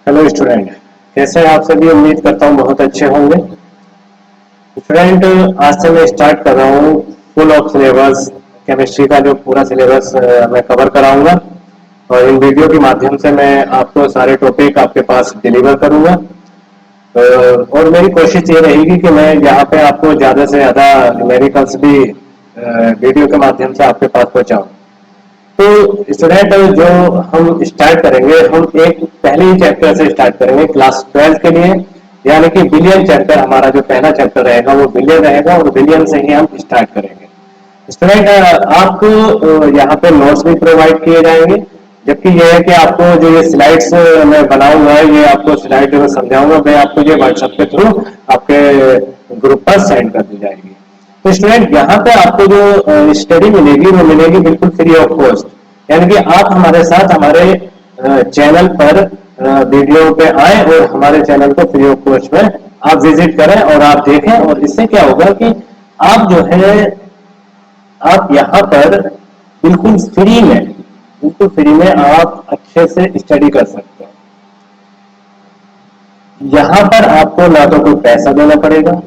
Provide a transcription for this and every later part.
Hello student, कैसे हैं आप सभी। उम्मीद करता हूँ बहुत अच्छे होंगे। स्टूडेंट, आज से मैं स्टार्ट कर रहा हूँ फुल ऑफ सिलेबस। केमिस्ट्री का जो पूरा सिलेबस मैं कवर कराऊंगा और इन वीडियो के माध्यम से मैं आपको सारे टॉपिक आपके पास डिलीवर करूंगा। और मेरी कोशिश ये रहेगी कि मैं यहाँ पे आपको ज़्यादा से ज़्यादा न्यूमेरिकल्स भी वीडियो के माध्यम से आपके पास पहुँचाऊँ। तो स्टूडेंट, जो हम स्टार्ट करेंगे, हम एक पहले ही चैप्टर से स्टार्ट करेंगे क्लास 12 के लिए, यानी कि बिलियन चैप्टर। हमारा जो पहला चैप्टर रहेगा वो बिलियन रहेगा और बिलियन से ही हम स्टार्ट करेंगे। स्टूडेंट, आपको यहाँ पे नोट्स भी प्रोवाइड किए जाएंगे, जबकि यह है कि आपको जो ये स्लाइड्स मैं बनाऊंगा, ये आपको स्लाइड जो मैं समझाऊंगा, मैं आपको ये व्हाट्सएप के थ्रू आपके ग्रुप पर सेंड कर दी जाएगी। तो स्टूडेंट, यहाँ पे आपको जो स्टडी मिलेगी वो मिलेगी बिल्कुल फ्री ऑफ कॉस्ट, यानी कि आप हमारे साथ हमारे चैनल पर वीडियो पे आए और हमारे चैनल को फ्री ऑफ कॉस्ट में आप विजिट करें और आप देखें। और इससे क्या होगा कि आप जो है आप यहाँ पर बिल्कुल फ्री में आप अच्छे से स्टडी कर सकते हैं। यहाँ पर आपको ना तो कोई पैसा देना पड़ेगा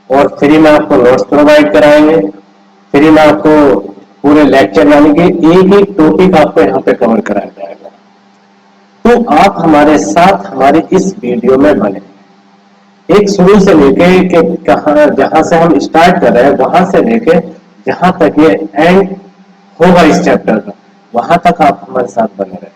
और फ्री में आपको नोट्स प्रोवाइड कराएंगे। फ्री में आपको पूरे लेक्चर, यानी कि एक एक टॉपिक आपको यहाँ पे कवर कराया जाएगा। तो आप हमारे साथ हमारी इस वीडियो में बने, एक शुरू से लेके कि कहाँ जहां से हम स्टार्ट कर रहे हैं वहां से लेके जहां तक ये एंड होगा इस चैप्टर का, वहां तक आप हमारे साथ बने रहे।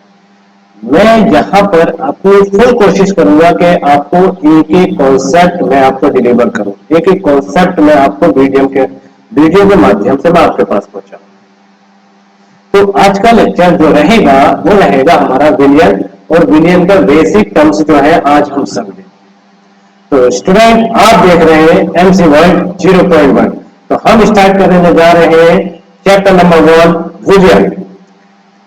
मैं यहाँ पर अपनी फुल कोशिश करूंगा कि आपको एक एक कॉन्सेप्ट मैं आपको डिलीवर करूं, एक एक कॉन्सेप्ट मैं आपको वीडियो के माध्यम से मैं आपके पास पहुंचाऊं। तो आज का लेक्चर जो रहेगा वो रहेगा हमारा विलियन, और विलियन का बेसिक टर्म्स जो है आज हम समझे। तो स्टूडेंट, आप देख रहे हैं एमसी वर्ल्ड 0.1। तो हम स्टार्ट करने जा रहे हैं चैप्टर नंबर 1, विलियन।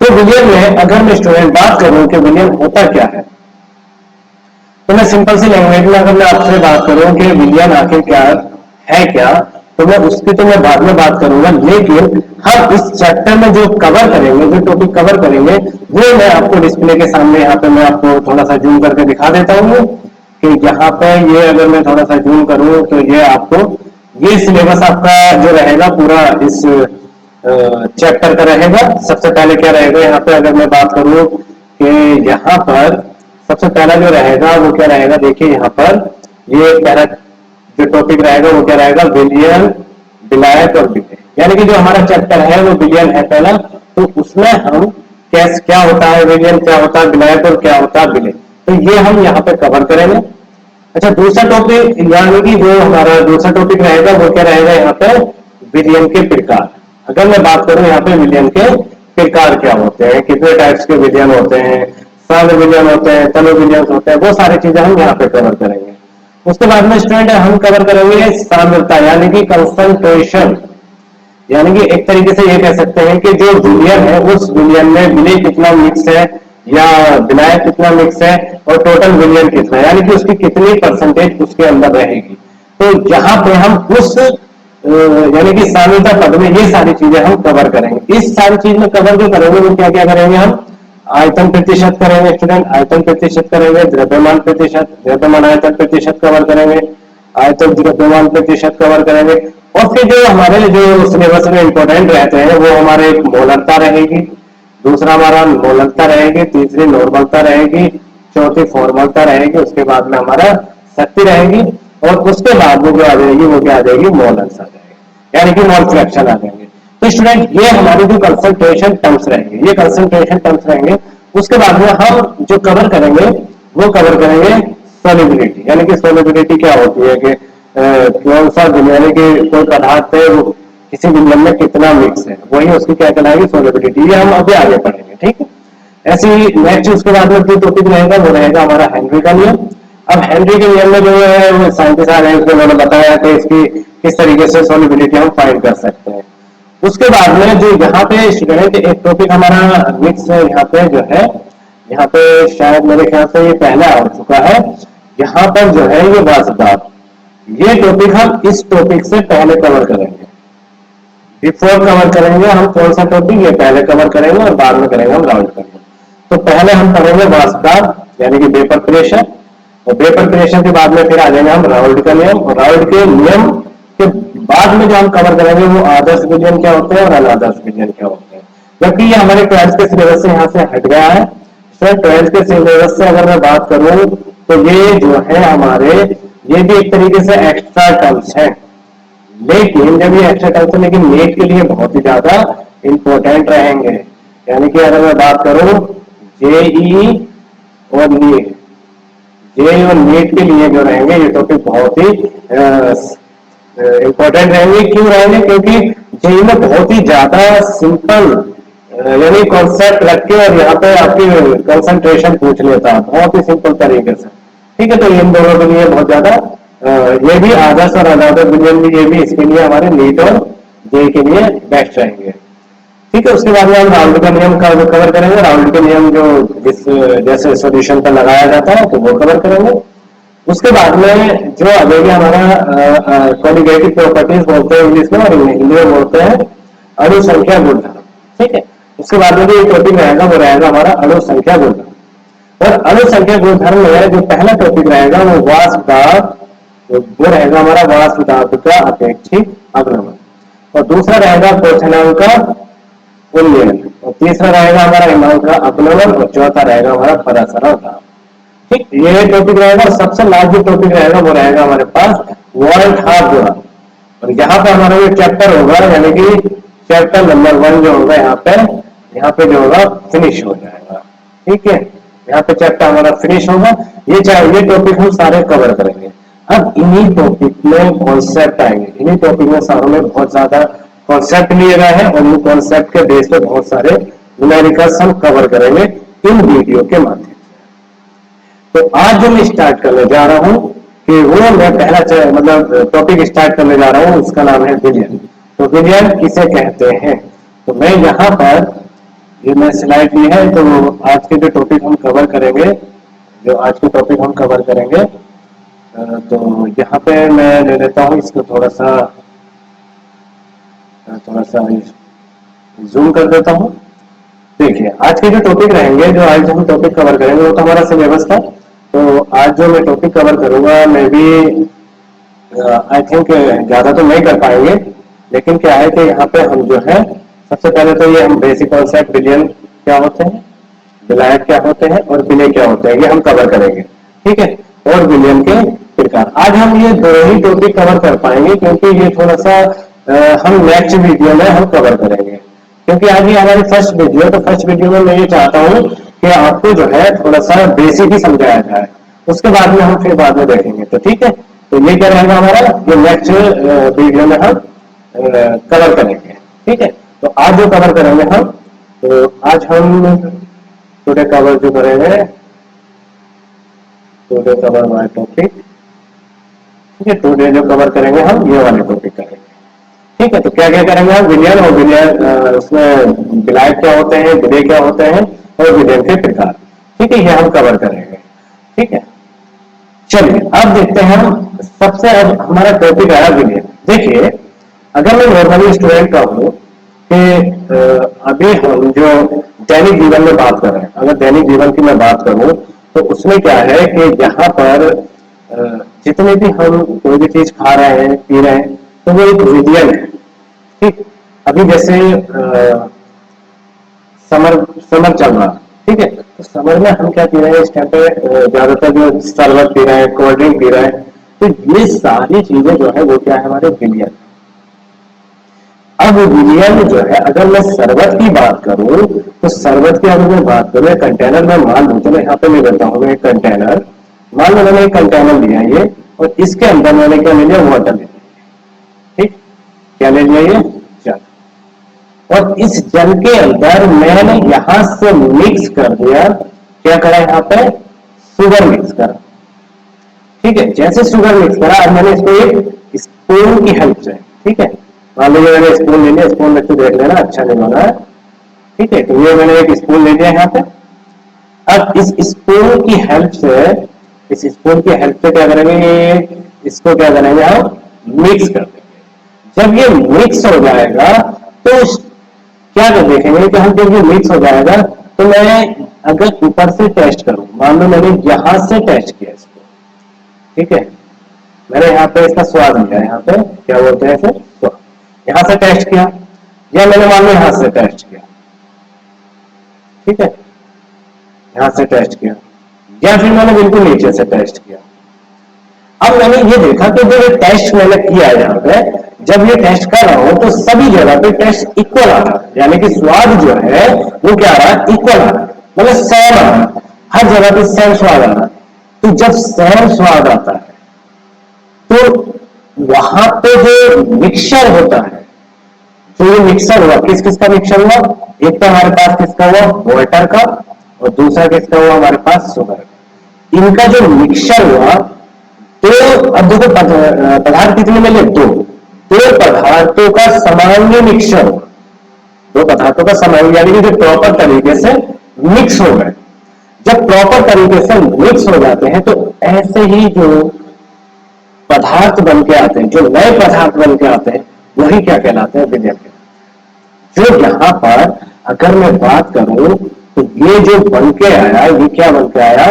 तो विलियन में अगर मैं स्टूडेंट बात करूं कि विलियन होता क्या है, तो मैं सिंपल सी लैंग्वेज में अगर मैं आपसे बात करूं कि विलियन आखिर क्या है, क्या, तो मैं उसकी तो मैं बाद में बात करूंगा। लेकिन हम इस चैप्टर में जो कवर करेंगे, जो टॉपिक कवर करेंगे, वो मैं आपको डिस्प्ले के सामने यहाँ पे मैं आपको थोड़ा सा जूम करके दिखा देता हूँ कि यहाँ पे ये अगर मैं थोड़ा सा जूम करूं तो ये आपको ये सिलेबस आपका जो रहेगा पूरा इस चैप्टर का रहेगा। सबसे पहले क्या रहेगा यहाँ पे, अगर मैं बात करूं कि यहाँ पर सबसे पहला जो रहेगा वो क्या रहेगा, देखिए यहाँ पर ये पहला जो टॉपिक रहेगा वो क्या रहेगा, विलियन, विलायत और विलय। यानी कि जो हमारा चैप्टर है वो विलियन है पहला। तो उसमें हम क्या होता है विलियन, क्या होता है विलायत और क्या होता है विलय, तो ये हम यहाँ पे कवर करेंगे। अच्छा, दूसरा टॉपिक, यानी कि जो हमारा दूसरा टॉपिक रहेगा वो क्या रहेगा यहाँ पे, विलियन के प्रकार। अगर मैं बात करूं यहाँ पे विलियन के प्रकार क्या होते हैं, कितने टाइप्स के विलियन होते हैं, साल विलियन होते हैं, तनु विलियन होते हैं, वो सारी चीजें हम यहाँ पे कवर करेंगे। उसके बाद में स्टूडेंट हम कवर करेंगे सांद्रता, यानी कि कंसंट्रेशन। यानी कि एक तरीके से ये कह सकते हैं कि जो विलियन है उस विलियन में विलय कितना मिक्स है या विलायक कितना मिक्स है और टोटल विलियन कितना है, यानी कि उसकी कितनी परसेंटेज उसके अंदर रहेगी। तो यहाँ पे हम उस यानी कि सांद्रता पद में ये सारी चीजें हम कवर करेंगे। इस सारी चीज में कवर जो करेंगे वो क्या क्या करेंगे, हम आयतन प्रतिशत करेंगे स्टूडेंट, आयतन प्रतिशत करेंगे, द्रव्यमान प्रतिशत, द्रव्यमान आयतन प्रतिशत कवर करेंगे, आयतन द्रव्यमान प्रतिशत कवर करेंगे। और फिर जो हमारे जो सिलेबस में इंपॉर्टेंट रहते हैं वो हमारे एक मोलरता रहेगी, दूसरा हमारा मोलरता रहेगी, तीसरी नॉर्मलता रहेगी, चौथी फॉर्मलता रहेगी, उसके बाद में हमारा शक्ति रहेगी, और उसके बाद वो जो आ जाएगी वो क्या आ जाएगी, मोलर्स आ जाएगी, यानी कि मोल फ्रैक्शन आ जाएंगे। तो स्टूडेंट, ये हमारी जो कंसंट्रेशन टर्म्स रहेंगे, ये कंसंट्रेशन टर्म्स रहेंगे। उसके बाद में हम जो कवर करेंगे वो कवर करेंगे सोलिबिलिटी, यानी कि सोलिबिलिटी क्या होती है कि कौन सा यानी कि कोई पदार्थ है वो किसी विलियन में कितना मिक्स है, वही उसकी क्या कहलाएगी, सोलिबिलिटी। ये हम अभी आगे पढ़ेंगे, ठीक है। ऐसे ही नेक्स्ट उसके बाद में जो टॉपिक रहेगा वो रहेगा हमारा हेनरी का नियम। अब हेनरी के नियम में जो है वो साइंटिस्ट आ रहे हैं, उन्होंने बताया कि इसकी किस तरीके से सोलिबिलिटी हम फाइंड कर सकते हैं। उसके बाद में जो यहाँ पे स्टूडेंट एक टॉपिक हमारा मिक्स यहाँ पे जो है, यहाँ पे शायद मेरे ख्याल से ये पहला आ चुका है, यहाँ पर जो है ये वाष्पदाब। ये टॉपिक हम इस टॉपिक से पहले कवर करेंगे, बिफोर कवर करेंगे हम कौन सा टॉपिक, ये पहले कवर करेंगे और बाद में करेंगे हम राउंड करेंगे। तो पहले हम पढ़ेंगे वाष्पदाब, यानी कि वेपर प्रेशर, और वेपर प्रेशर के बाद में फिर आ जाएंगे हम राउल्ट का नियम, और राउल्ट के नियम के बाद में जो हम कवर करेंगे वो आदर्श विलयन क्या होते हैं और अनादर्श विलयन क्या होते हैं। जबकि ये हमारे 12th के सिलेबस से यहाँ से हट गया है। सर 12th के सिलेबस से अगर मैं बात करूं तो ये जो है हमारे, ये भी एक तरीके से एक्स्ट्रा टर्म्स है, लेकिन जब ये एक्स्ट्रा टर्म्स है लेकिन नीट के लिए बहुत ही ज्यादा इंपॉर्टेंट रहेंगे। यानी कि अगर मैं बात करूं जेई और नीट, जेई और नीट के लिए जो रहेंगे ये टॉपिक बहुत ही इंपॉर्टेंट रहेंगे। क्यों रहेंगे? क्योंकि जेई में बहुत ही ज्यादा सिंपल यानी कॉन्सेप्ट रख के और यहाँ पे आपकी कंसंट्रेशन पूछ लेता है बहुत ही सिंपल तरीके से। ठीक है, तो इन दोनों के लिए बहुत ज्यादा ये भी आदर्श और अनादर्श विलयन भी, ये भी इसके लिए हमारे नीट और जेई के लिए बेस्ट रहेंगे। ठीक है, उसके बाद में हम राउल्ट का नियम कवर करेंगे। राउल्ट के नियम जो जैसे सॉल्यूशन पर लगाया जाता है तो वो कवर करेंगे। उसके बाद में जो अगेगा हमारा कॉलिगेटिव प्रॉपर्टीज बोलते हैं इंग्लिश में, और हिंदी में बोलते हैं अणु संख्या गुणधर्म। ठीक है, उसके बाद में जो टॉपिक रहेगा वो रहेगा हमारा अणु संख्या गुणधर्म। और अणु संख्या गुणधर्म में जो पहला टॉपिक रहेगा वो वाष्प दाब, वो रहेगा हमारा वाष्प दाब का अपेक्षित अवनमन, और दूसरा रहेगा क्वथनांक का उन्नयन, और तीसरा रहेगा हमारा हिमांक का अपनमन, और चौथा रहेगा हमारा परासरण दाब। ठीक, ये टॉपिक रहेगा। सबसे लास्ट जो टॉपिक रहेगा वो रहेगा हमारे पास वॉल्ट हाफ जोड़ा, और यहाँ पे हमारा जो चैप्टर होगा यानी कि चैप्टर नंबर 1 जो होगा यहाँ पे जो होगा फिनिश हो जाएगा। ठीक है, यहाँ पे चैप्टर हमारा फिनिश होगा। ये टॉपिक हम सारे कवर करेंगे। अब इन्हीं टॉपिक में कॉन्सेप्ट आएंगे, इन्हीं टॉपिक में सारों में बहुत ज्यादा कॉन्सेप्ट लिए गए हैं, और इन कॉन्सेप्ट के बेस पे बहुत सारे न्यूमेरिकल्स हम कवर करेंगे इन वीडियो के माध्यम से। तो आज जो मैं स्टार्ट करने जा रहा हूं कि वो मैं पहला मतलब टॉपिक स्टार्ट करने जा रहा हूं, उसका नाम है विलयन। तो विलयन किसे कहते हैं? तो मैं यहाँ पर ये मैं स्लाइड दी है, तो आज के जो टॉपिक हम कवर करेंगे, जो आज के टॉपिक हम कवर करेंगे, तो यहाँ पे मैं ले लेता हूँ इसको थोड़ा सा जूम कर देता हूँ। देखिए आज के जो टॉपिक रहेंगे, जो आज हम टॉपिक कवर करेंगे वो तो हमारा सिलेबस था। तो आज जो मैं टॉपिक कवर करूंगा मैं भी आई थिंक ज्यादा तो नहीं कर पाएंगे, लेकिन क्या है कि यहाँ पे हम जो है सबसे पहले तो ये हम बेसिक कॉन्सेप्ट विलयन क्या होते हैं, विलायक क्या होते हैं और विलय क्या होते हैं, ये हम कवर करेंगे। ठीक है, और विलयन के प्रकार आज हम ये दो ही टॉपिक कवर कर पाएंगे, क्योंकि ये थोड़ा सा हम नेक्स्ट वीडियो में हम कवर करेंगे। क्योंकि आज ये हमारी फर्स्ट वीडियो, तो फर्स्ट वीडियो में मैं ये चाहता हूँ कि आपको जो है थोड़ा सा बेसिक ही समझाया जाए, उसके बाद में हम फिर बाद में देखेंगे। तो ठीक है, तो ये क्या रहेगा हमारा, ये नेक्स्ट वीडियो में हम कवर करेंगे। ठीक है, तो आज जो कवर करेंगे हम, तो आज हम टुडे कवर जो करेंगे, टुडे कवर वाला टॉपिक। ठीक है, टुडे जो कवर करेंगे हम ये वाले टॉपिक करेंगे। ठीक है, तो क्या क्या करेंगे हम, विलयन और विलयन उसमें विलायक क्या होते हैं, विलय क्या होते हैं और विलयन के प्रकार। ठीक है, ये हम कवर करेंगे। ठीक है, चलिए अब देखते हैं हम सबसे अब हमारा टॉपिक आया विलयन। देखिए अगर मैं नॉर्मली स्टूडेंट का हूं कि अभी हम जो दैनिक जीवन में बात कर रहे हैं, अगर दैनिक जीवन की मैं बात करूं तो उसमें क्या है कि यहाँ पर जितने भी हम कोई भी चीज खा रहे हैं पी रहे हैं तो वो एक विलयन है। ठीक, अभी जैसे समर चल रहा, ठीक है, तो समर में हम क्या पी रहे हैं, इस टाइम पे ज्यादातर जो शरबत पी रहे हैं, कोल्ड ड्रिंक पी रहे हैं, तो ये सारी चीजें जो है वो क्या है हमारे विलयन। अब विलयन जो है अगर मैं शरबत की बात करूं तो शरबत की अगर मैं बात करूं कंटेनर में, मान लो चलो यहाँ पे मैं लेता हूँ एक कंटेनर, मान लो मैंने एक कंटेनर लिया ये, और इसके अंदर मैंने क्या ले लिया, वाटर ले लिया। ठीक, क्या ले लिया ये, जल, और इस जल के अंदर मैंने यहां से मिक्स कर दिया, क्या करा यहाँ पे, शुगर मिक्स करा। ठीक है, जैसे शुगर मिक्स करा अब मैंने इसको एक स्पून की हेल्प से, ठीक है, मान लीजिए मैंने स्पून ले लिया, स्पून में तो देख लेना अच्छा नहीं बना है। ठीक है, तो ये मैंने एक स्पून ले लिया यहाँ पे। अब इस स्पून की हेल्प से, इस स्पून की हेल्प से क्या करेंगे, इसको क्या करेंगे हम, मिक्स कर देंगे। जब ये मिक्स हो जाएगा तो क्या कर देखेंगे कि हम जब ये मिक्स हो जाएगा तो मैं अगर ऊपर से टेस्ट करूं, मान लो मैंने यहां से टेस्ट किया इसको, ठीक है, मैंने यहाँ पे इसका स्वाद लिया, यहाँ पे क्या बोलते हैं इसे, स्वाद, यहां से टेस्ट किया, या मैंने मान लो यहां से टेस्ट किया, ठीक है, यहां से टेस्ट किया, या फिर मैंने बिल्कुल नीचे से टेस्ट किया। अब मैंने ये देखा कि जो ये टेस्ट मैंने किया है यहाँ पे, जब ये टेस्ट कर रहा हूं तो सभी जगह पे टेस्ट इक्वल आ रहा है, यानी कि स्वाद जो है वो क्या आ रहा है, इक्वल आ रहा है, मतलब सेम आ रहा है, हर जगह पे सेम स्वाद आ रहा है। तो जब सेम स्वाद आता है तो वहां पे जो मिक्सचर होता है, जो ये मिक्सर हुआ, किस किस का मिक्सर हुआ, एक तो हमारे पास किसका हुआ, वाटर का, और दूसरा किसका हुआ हमारे पास, शुगर। इनका जो मिक्सचर हुआ, तो अब देखो पदार्थ कितने मिले, दो पदार्थों का समांगी मिक्सचर, दो पदार्थों का समांगी, यानी कि जो प्रॉपर तरीके से मिक्स हो गए। जब प्रॉपर तरीके से मिक्स हो जाते हैं तो ऐसे ही जो पदार्थ बन के आते हैं, जो नए पदार्थ बन के आते हैं, वही क्या कहलाते हैं, विलयन। जो यहां पर अगर मैं बात करूं तो ये जो बन के आया, ये क्या बन के आया,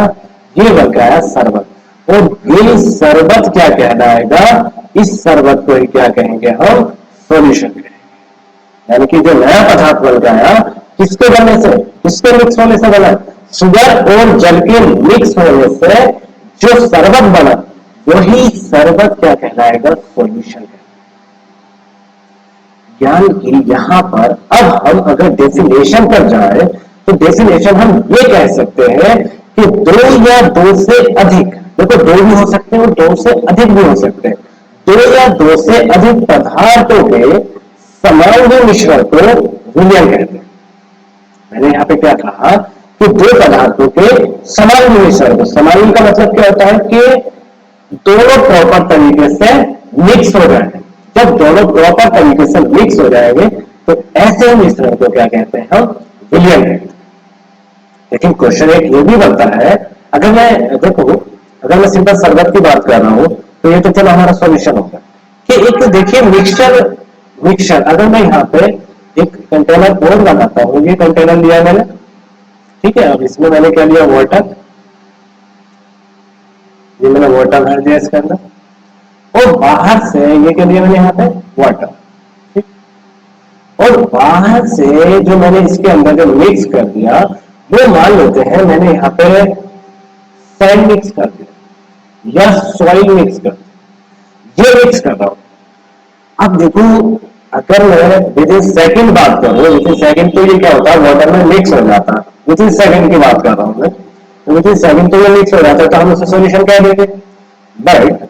ये बन के आया शरबत, और ये शरबत क्या कहलाएगा, इस शरबत को ही क्या कहेंगे हम, सॉल्यूशन कहेंगे। यानी कि जो नया पदार्थ बन के आया, किसके बनने से, किसके मिक्स होने से बना, शुगर और जल के मिक्स होने से जो शरबत बना, वही शरबत क्या कहलाएगा, सॉल्यूशन है। यानी कि यहां पर अब हम अगर डेफिनेशन पर जाए तो डेफिनेशन हम ये कह सकते हैं कि दो या दो से अधिक, देखो दो भी हो सकते हैं और दो से अधिक भी हो सकते हैं, दो या दो से अधिक पदार्थों के समांगी मिश्रण को विलयन कहते हैं। मैंने यहां पे क्या कहा कि दो पदार्थों के समांगी मिश्रण को, समांगी का मतलब क्या होता है कि दोनों प्रॉपर तरीके से मिक्स हो जाए। जब दोनों प्रॉपर तरीके से मिक्स हो जाएंगे तो ऐसे मिश्रण को क्या कहते हैं, हम विलयन कहते हैं। लेकिन क्वेश्चन एक ये भी बनता है, अगर मैं देखो, अगर मैं सिंपल शरबत की बात कर रहा हूं तो ये तो चलो हमारा सॉल्यूशन होगा कि एक देखिए मिक्सचर अगर मैं यहाँ पे एक कंटेनर और लगाता हूं, ये कंटेनर लिया मैंने, ठीक है, अब इसमें मैंने क्या लिया, वाटर, ये मैंने वाटर भर दिया इसके अंदर, और बाहर से ये क्या लिया मैंने यहाँ पे, वाटर, ठीक, और बाहर से जो मैंने इसके अंदर जो मिक्स कर दिया, वो मान लेते हैं मैंने यहाँ पे सैंड मिक्स कर दिया या सॉइल मिक्स कर दिया, ये मिक्स कर रहा हूं। अब देखो अगर मैं विद इन सेकंड बात करूं, विद इन सेकंड तो ये क्या होता है, वाटर में मिक्स हो जाता है, विद इन सेकंड की बात कर रहा हूं मैं, विद इन सेकंड तो ये मिक्स हो जाता है, तो हम उसे सॉल्यूशन कह देंगे। बट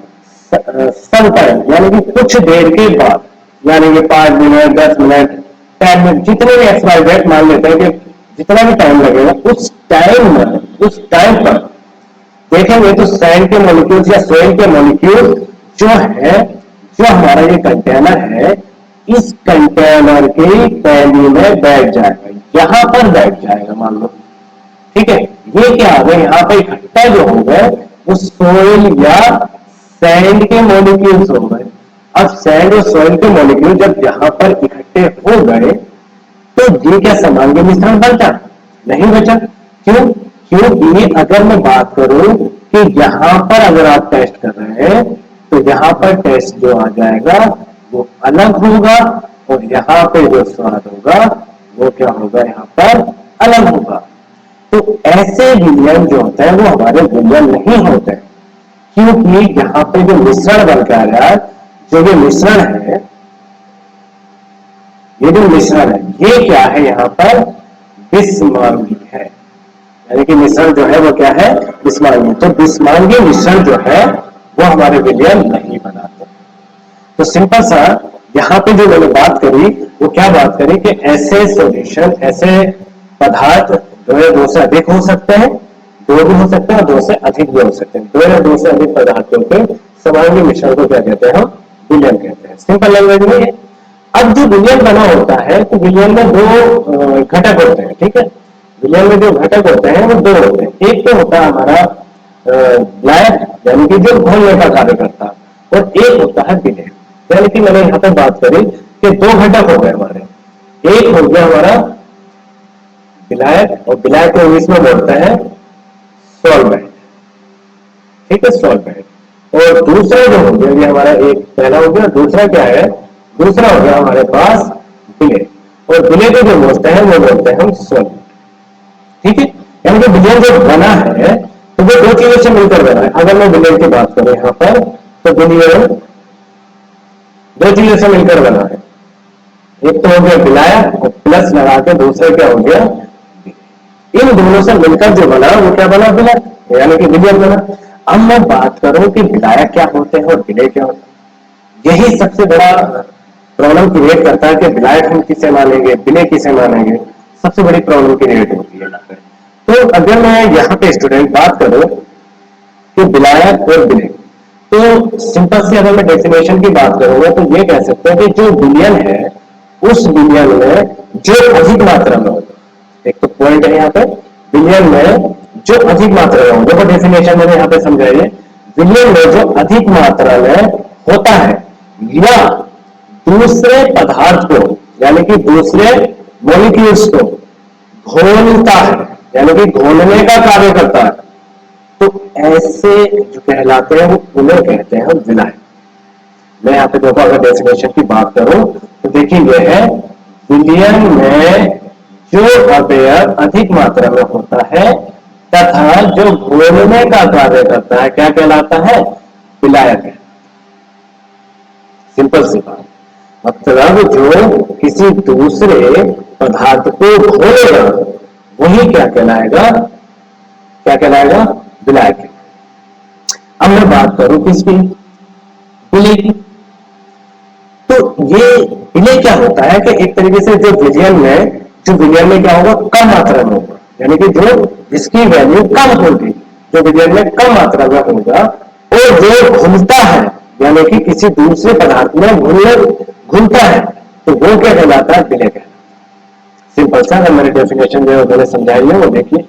सम टाइम, यानी कि कुछ देर के बाद, यानी कि 5 मिनट 10 मिनट 10 मिनट, जितने भी एक्सपायर मान लेते हैं कि जितना भी टाइम लगेगा, उस टाइम पर देखेंगे तो सैंड के मॉलिक्यूल्स या सोइल के मॉलिक्यूल जो है, जो हमारा ये कंटेनर है, इस कंटेनर की पहली में बैठ जाएगा, यहां पर बैठ जाएगा मान लो, ठीक है। ये क्या आ गया, यहाँ पर इकट्ठा जो हो गए वो सोइल या सैंड के मॉलिक्यूल्स हो गए। अब सैंड और सोइल के मॉलिक्यूल जब यहां पर इकट्ठे हो गए तो ये क्या समांगी मिश्रण बचा, नहीं बचा। क्यों, क्योंकि अगर मैं बात करूं कि यहां पर अगर आप टेस्ट कर रहे हैं तो यहां पर टेस्ट जो आ जाएगा वो अलग होगा, और यहां पे जो स्वाद होगा वो क्या होगा, यहां पर अलग होगा। तो ऐसे विलयन जो होते हैं वो हमारे विलयन नहीं होते, क्योंकि यहां पे जो मिश्रण बन के आ रहा है, जो ये मिश्रण है, ये जो मिश्रण है ये क्या है, यहां पर बिस्मांगी है, यानी कि मिश्रण जो है वो क्या है, बिस्मांगी। तो बिस्मांगी मिश्रण जो है वो हमारे विलयन नहीं बनाते। तो सिंपल सा यहां पे जो मैंने बात करी वो क्या बात करी कि ऐसे सॉल्यूशन, ऐसे पदार्थ जो है दो से अधिक हो सकते हैं, दो भी हो सकते हैं और दो से अधिक भी हो सकते हैं, दो या दो से अधिक पदार्थों के समांगी मिश्रण को क्या कहते हैं, हम विलयन कहते हैं, सिंपल लैंग्वेज में। अब जो विलयन बना होता है तो विलयन में दो घटक होते हैं, ठीक है। विलयन में जो घटक होते हैं वो दो होते हैं, एक तो होता है हमारा ब्लैक, यानी कि जो घोलने का कार्य करता है, और एक होता है विलयन, यानी कि मैंने यहां पर बात करी कि दो घटक हो गए हमारे, एक हो गया हमारा विलायक, और विलायक को इंग्लिश में बोलते हैं सॉल्वेंट। ठीक है, सॉल्वेंट। और दूसरा जो हो गया, ये हमारा एक पहला हो गया, दूसरा क्या है, दूसरा हो गया हमारे पास विलेय, और विलेय को जो बोलते हैं वो बोलते हैं हम सॉल्वेंट। ठीक है, यानी कि विलेय जो बना है तो वो दो चीजों से मिलकर बना है। अगर मैं विलेय की बात करूं यहां पर, तो विलेय दो चीजों से मिलकर बना है। एक तो हो गया विलायक और प्लस लगा के दूसरा क्या हो गया, इन दोनों से मिलकर जो बना वो क्या बना, विलायक, यानी कि विलेय बना। अब मैं बात करूं कि विलायक क्या होते हैं और विलेय क्या होते हैं, यही सबसे बड़ा प्रॉब्लम क्रिएट करता है कि विलायक हम किसे मानेंगे, विलेय किसे मानेंगे, सबसे बड़ी प्रॉब्लम क्रिएट होती है। तो अगर मैं यहाँ पे स्टूडेंट बात करूं कि विलायक और विलेय, तो सिंपल से अगर मैं डेफिनेशन की बात करूंगा तो ये कह सकते हैं कि जो विलयन है उस विलयन में जो अधिक मात्रा में होगा, एक तो पॉइंट है यहाँ पे, विलयन में जो अधिक मात्रा में होगा, वो डेफिनेशन मैंने यहाँ पे समझाइए, विलयन में जो अधिक मात्रा में होता है या दूसरे पदार्थ को यानी कि दूसरे मॉलिक्यूल्स को घोलता है, यानी कि घोलने का कार्य करता है, तो ऐसे जो कहलाते हैं वो उन्हें कहते हैं विलायक। मैं यहाँ पे देखो अगर डेफिनेशन की बात करूं तो देखिए ये है, विलयन में जो अवयव अधिक मात्रा में होता है तथा जो घोलने का कार्य करता है क्या कहलाता है, विलायक है। सिंपल सी बात, मतलब जो किसी दूसरे पदार्थ को घोलेगा वही क्या कहलाएगा, क्या कहलाएगा, विलायक है। अब मैं बात करूं किसकी, विलेय की। तो ये विलेय क्या होता है कि एक तरीके से जो विलयन में क्या होगा, कम मात्रा में होगा, यानी कि जो जिसकी वैल्यू कम होगी, जो विलयन में कम मात्रा में होगा, और जो घुलता है यानी कि किसी दूसरे पदार्थ में घुलता है, तो वो क्या कहलाता है, विलेय कहलाता है। सिंपल सा अगर मैंने डेफिनेशन जो मैंने समझाई है वो देखिए,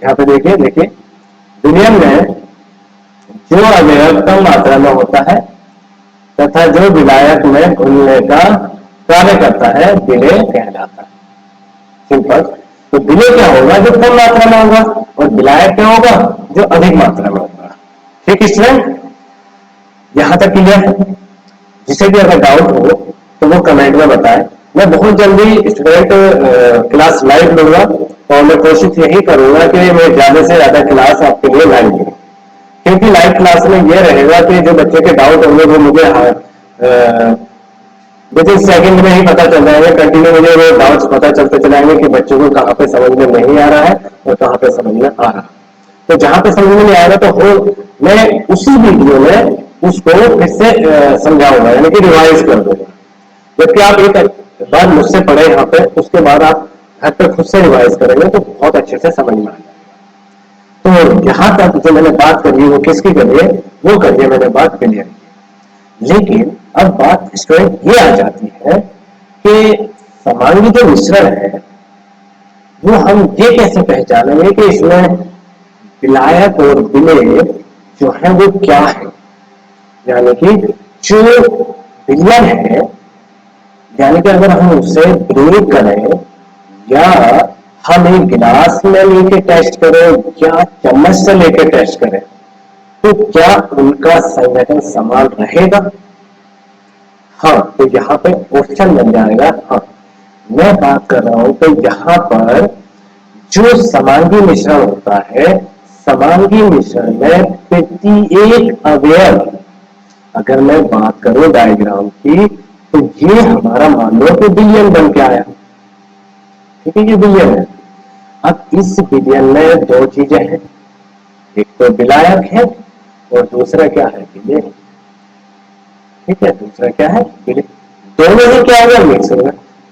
यहाँ पे देखिए विलयन में जो अवयव कम मात्रा में होता है तथा जो विलायक में घुलने का कार्य करता है, विलेय कहलाता है। सिंपल, तो विलेय क्या होगा, जो कम मात्रा में होगा, और विलायक क्या होगा, जो अधिक मात्रा में होगा। ठीक स्टूडेंट, यहां तक क्लियर है? जिसे भी अगर डाउट हो तो वो कमेंट में बताएं। मैं बहुत जल्दी स्टूडेंट क्लास लाइव लूंगा और मैं कोशिश यही करूंगा कि मैं ज्यादा से ज्यादा क्लास आपके लिए लाइव दूं, क्योंकि लाइव क्लास में यह रहेगा कि जो बच्चे के डाउट होंगे वो मुझे विद इन सेकंड में ही पता चल जाएगा। कंटिन्यू मुझे वो डाउट्स पता चलते चलाएंगे कि बच्चों को कहाँ पे समझ में नहीं आ रहा है और कहाँ पे समझ में आ रहा है। तो जहां पे समझ में नहीं आएगा तो मैं उसी वीडियो में उसको फिर से समझाऊंगा, यानी कि रिवाइज कर दूंगा। जबकि आप एक बार मुझसे पढ़े यहाँ पे, उसके बाद आप घर पे खुद से रिवाइज करेंगे तो बहुत अच्छे से समझ में आ जाएगा। तो यहां तक जो मैंने बात करी वो किसकी करिए, वो करिए मैंने बात क्लियर की। लेकिन अब बात स्टूडेंट ये आ जाती है कि समांगी जो मिश्रण है वो हम ये कैसे पहचानेंगे कि इसमें विलायक और विलेय जो है वो क्या है, यानी कि जो विलयन है, यानी कि अगर हम उसे ब्रेक करें या हम एक गिलास में लेके टेस्ट करें या चम्मच से लेके टेस्ट करें, तो क्या उनका संगठन समान रहेगा? हाँ, तो यहां पे ऑप्शन बन जाएगा हाँ। मैं बात कर रहा हूं तो यहां पर जो समांगी मिश्रण होता है, समांगी मिश्रण में प्रत्येक अवयव, अगर मैं बात करूं डायग्राम की, तो ये हमारा मान लो कि विलयन बन के आया। ठीक है, ये विलयन है। अब इस विलयन में दो चीजें हैं, एक तो विलायक है और दूसरा क्या है, विलेय। ठीक है, दूसरा क्या है, विलेय। दोनों ही क्या होगा, मिक्स होगा।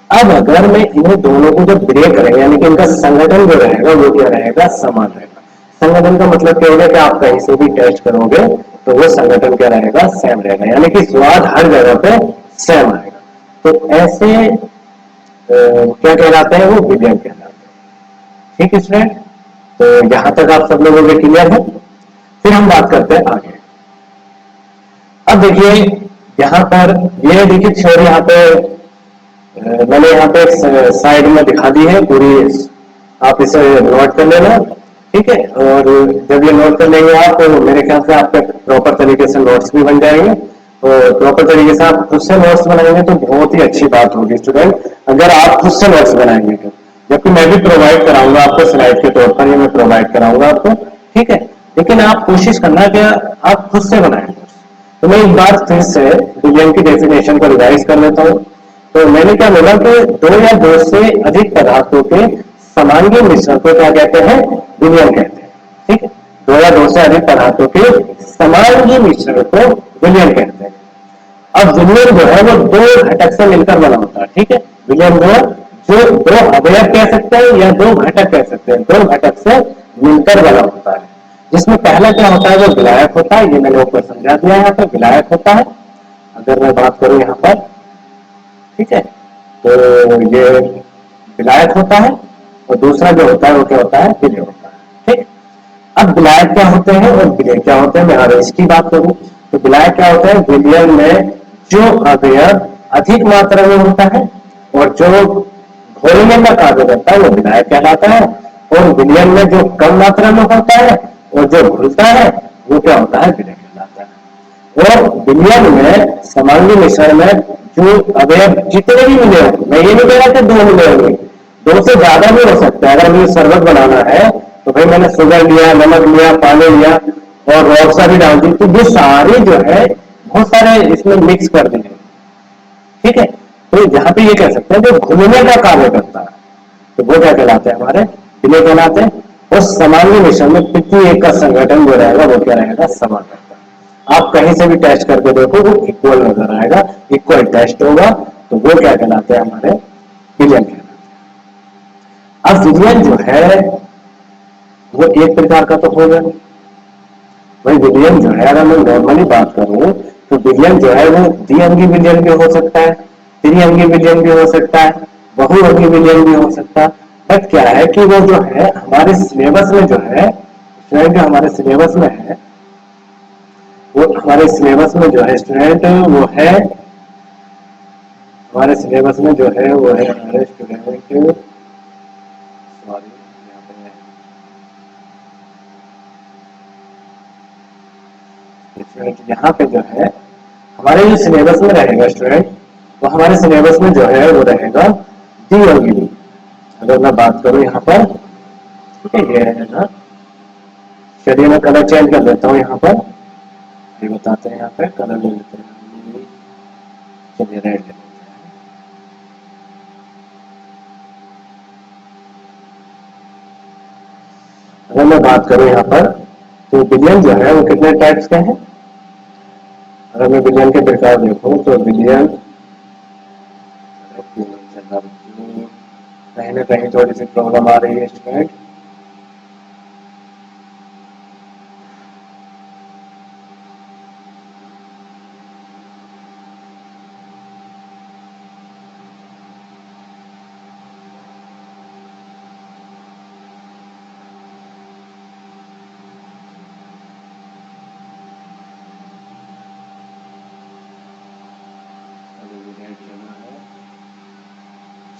अब अगर मैं इन्हें दोनों को जब ब्रेक करेंगे, यानी कि इनका संगठन जो रहेगा वो क्या रहेगा, समान रहेगा। संगठन का मतलब क्या होगा कि आप कहीं से भी टेस्ट करोगे तो वो संगठन क्या रहेगा, सेम रहेगा, यानी कि स्वाद हर जगह पे सेम आएगा। तो ऐसे क्या कहलाते हैं, वो विलयन कहलाते हैं। ठीक है स्टूडेंट, तो यहां तक आप सब लोगों के क्लियर है। फिर हम बात करते हैं आगे। अब देखिए यहां पर ये देखिए थ्योरी यहाँ पे मैंने यहाँ पे साइड में दिखा दी है पूरी आप इसे नोट कर लेना, ठीक है। और जब ये नोट कर लेंगे आप, तो मेरे ख्याल से आपके प्रॉपर तरीके से नोट्स भी बन जाएंगे। तो प्रॉपर तरीके से आप खुद से नोट्स बनाएंगे तो बहुत ही अच्छी बात होगी स्टूडेंट, अगर आप खुद से नोट्स बनाएंगे तो। जबकि मैं भी प्रोवाइड कराऊंगा आपको स्लाइड के तौर पर, ये मैं प्रोवाइड कराऊंगा आपको, ठीक है। लेकिन आप कोशिश करना कि आप खुद से बनाएं। तो मैं एक बार फिर से विलियम की डेफिनेशन को रिवाइज कर लेता हूँ। तो मैंने क्या बोला कि दो या दो से अधिक पदार्थों के समांगी मिश्रण को क्या कहते हैं, विलियन कहते हैं, ठीक है। दो या दो से अधिक पदार्थों के समांगी मिश्रण को विलियन कहते हैं। अब विलियन जो है वो दो घटक से मिलकर बना होता है, ठीक है। विलियन जो दो अवयव कह सकते हैं या दो घटक कह सकते हैं, दो घटक से मिलकर बना होता है। जिसमें पहला क्या होता है, जो विलायक होता है, ये मैंने ऊपर समझा दिया यहाँ पर, विलायक होता है। अगर मैं बात करूं यहाँ पर, ठीक है, तो ये विलायक होता है। और दूसरा जो होता है वो क्या होता है, विलय होता है, ठीक। अब विलायक क्या होते हैं और विलय क्या होते हैं, मैं अगर इसकी बात करूं तो विलायक क्या होता है, विलयन में जो अवयव अधिक मात्रा में होता है और जो घोलने का कार्य करता है वो विलायक कहलाता है। और विलयन में जो कम मात्रा में होता है और जो घुलता है वो क्या होता है, विलय कहलाता है। और विलयन में समांगी मिश्रण में जो अवयव जितने भी मिले हों, मैं ये नहीं कह रहा कि दो मिले होंगे, दो से ज्यादा भी हो सकता है। अगर मुझे शरबत बनाना है तो भाई मैंने शुगर लिया, नमक लिया, पानी लिया और रॉक्सा भी डाल दी, तो ये सारे जो है बहुत सारे इसमें मिक्स कर दिए, ठीक है। तो यहाँ पे ये कह सकते हैं जो घुलने का कार्य करता है तो वो क्या कहलाते हैं, हमारे विलय कहलाते हैं। और समांगी मिश्रण में किसी एक का संगठन जो रहेगा वो क्या रहेगा, समान रहेगा। आप कहीं से भी टेस्ट करके देखो वो इक्वल नजर आएगा, इक्वल टेस्ट होगा, तो वो क्या कहलाते हैं, हमारे विलयन कहलाते हैं। अब विलयन जो है वो एक प्रकार का तो हो गया। वही विलयन जो है, अगर मैं नॉर्मली बात करूं तो विलयन जो है वो द्विअंगी विलयन भी हो सकता है, त्रिअंगी विलयन भी हो सकता है, बहुअंगी विलयन भी हो सकता है। बट क्या है कि वो जो है हमारे सिलेबस में जो है, स्टूडेंट जो हमारे सिलेबस में है, वो हमारे सिलेबस में जो है स्टूडेंट वो है, हमारे सिलेबस में जो है वो है हमारे स्टूडेंट, सॉरी यहाँ पे जो है हमारे जो सिलेबस में रहेगा स्टूडेंट, वो हमारे सिलेबस में जो है वो रहेगा द्विअंगी। अगर मैं बात करूं यहाँ पर, ठीक है, ये है ना, चलिए मैं कलर चेंज कर देता हूँ यहाँ पर, ये बताते हैं, यहाँ पे कलर ले लेते हैं, चलिए रेड ले लेते हैं। अगर मैं बात करूं यहाँ पर तो विलयन जो है वो कितने टाइप्स के हैं। अगर मैं विलयन के प्रकार देखूं तो विलयन कहीं ना कहीं थोड़ी सी प्रॉब्लम आ रही है स्टूडेंट।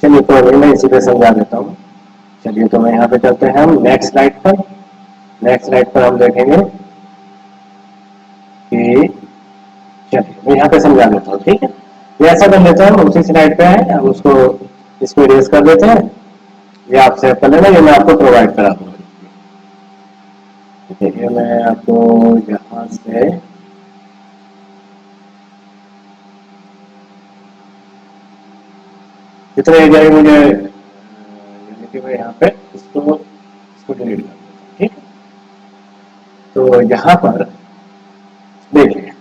चलिए कोई नहीं, मैं इसी पे समझा देता हूँ। चलिए तो मैं यहाँ पे चलते हैं हम नेक्स्ट स्लाइड पर। नेक्स्ट स्लाइड पर हम देखेंगे कि, चलिए मैं यहाँ पे समझा देता हूँ, ठीक है। ये ऐसा कर लेते हैं, हम उसी स्लाइड पे है, हम उसको इसको इरेज कर देते हैं। ये आप सेव कर लेना, ये मैं आपको प्रोवाइड करा दूंगा, ठीक है। ये मैं आपको यहाँ से जितने एरिया में मुझे यानी कि मैं यहाँ पे इसको डिलीट कर देता हूँ, ठीक है। तो यहाँ पर देखिए,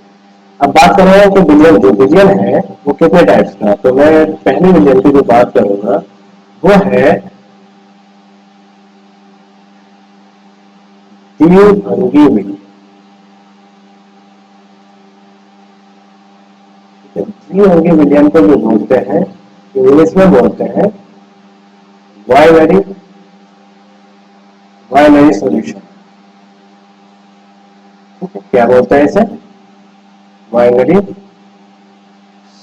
अब बात कर रहे हैं कि विलियन, जो विलियन है वो कितने टाइप्स का, तो मैं पहले विलियन की जो बात करूंगा वो है द्विअंगी विलियन। द्विअंगी विलियन को जो बोलते हैं, इंग्लिश में बोलते हैं बाइनरी, बाइनरी सॉल्यूशन, क्या बोलते हैं इसे, बाइनरी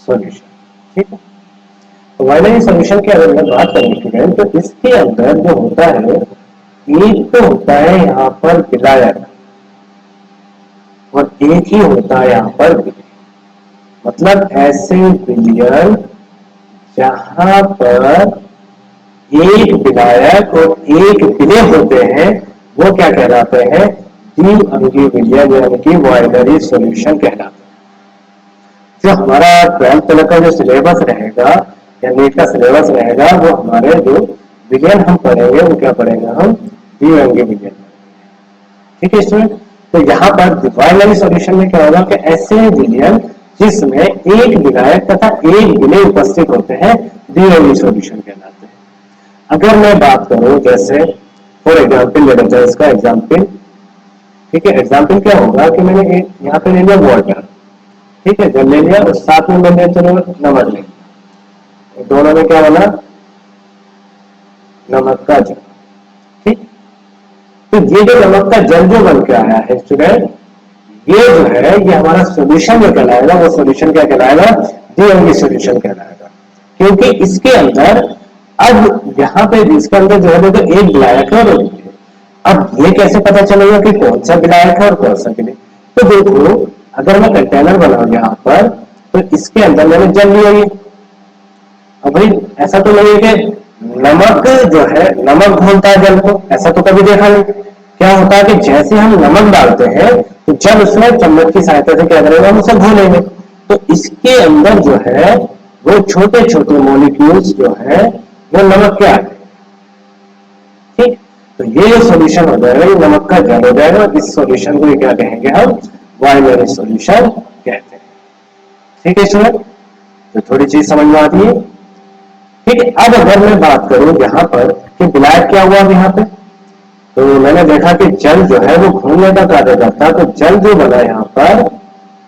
सॉल्यूशन, ठीक है। तो बाइनरी सॉल्यूशन की अगर मैं बात करूं स्टूडेंट, तो इसके अंदर जो होता है, एक तो होता है यहाँ पर विलायक और एक ही होता है यहाँ पर विलय। मतलब ऐसे विलयन जहां पर एक विलायक और एक विलय होते हैं, वो क्या कहलाते हैं? द्विअंगी विलयन, यानी कि बाइनरी सॉल्यूशन कहलाते हैं। जो हमारा 12th तक का जो सिलेबस रहेगा या नीट का सिलेबस रहेगा, वो हमारे जो विलयन हम पढ़ेंगे वो क्या पढ़ेंगे? हम द्विअंगी विलयन। ठीक है स्टूडेंट, तो यहाँ पर बाइनरी सॉल्यूशन में क्या होगा कि ऐसे विलयन जिसमें एक विलायक तथा एक विलय उपस्थित होते हैं, द्विअंगी सॉल्यूशन कहलाते हैं। अगर मैं बात करूं, जैसे फॉर एग्जाम्पल ले लेते हैं इसका एग्जाम्पल। ठीक है, एग्जाम्पल क्या होगा कि मैंने यहाँ पे ले लिया वाटर, ठीक है, जल ले लिया और साथ में मैंने चलो नमक ले लिया, दोनों में क्या बना? नमक का जल। ठीक, तो ये जो नमक का जल जो बन के आया है स्टूडेंट, ये जो है ये हमारा सॉल्यूशन जो कहलाएगा, वो सॉल्यूशन क्या कहलाएगा? द्विअंगी सॉल्यूशन कहलाएगा। क्योंकि इसके अंदर अब यहाँ पे इसके अंदर जो है तो एक विलायक है और एक। अब ये कैसे पता चलेगा कि कौन सा विलायक है और कौन सा विलय? तो देखो, अगर मैं कंटेनर बनाऊं यहाँ पर, तो इसके अंदर मैंने जल लिया ये। अब भाई ऐसा तो नहीं है कि नमक जो है नमक घोलता है जल को, ऐसा तो कभी देखा नहीं। क्या होता है कि जैसे हम नमक डालते हैं तो जल उसमें चम्मच की सहायता से क्या करेगा? हम उसे घोलेंगे। तो इसके अंदर जो है वो छोटे छोटे मॉलिक्यूल्स जो है वो नमक के आते हैं। ठीक, तो ये जो सॉल्यूशन हो जाएगा ये नमक का जल हो जाएगा। इस सॉल्यूशन को क्या कहेंगे? हम बाइनरी सॉल्यूशन कहते हैं। ठीक है स्टूडेंट, तो थोड़ी चीज समझ में आती है। ठीक है, अब अगर मैं बात करूं यहाँ पर कि विलायक क्या हुआ यहाँ पे, तो मैंने देखा कि जल जो है वो घूमने का कार्य करता है। तो जल जो बना यहाँ पर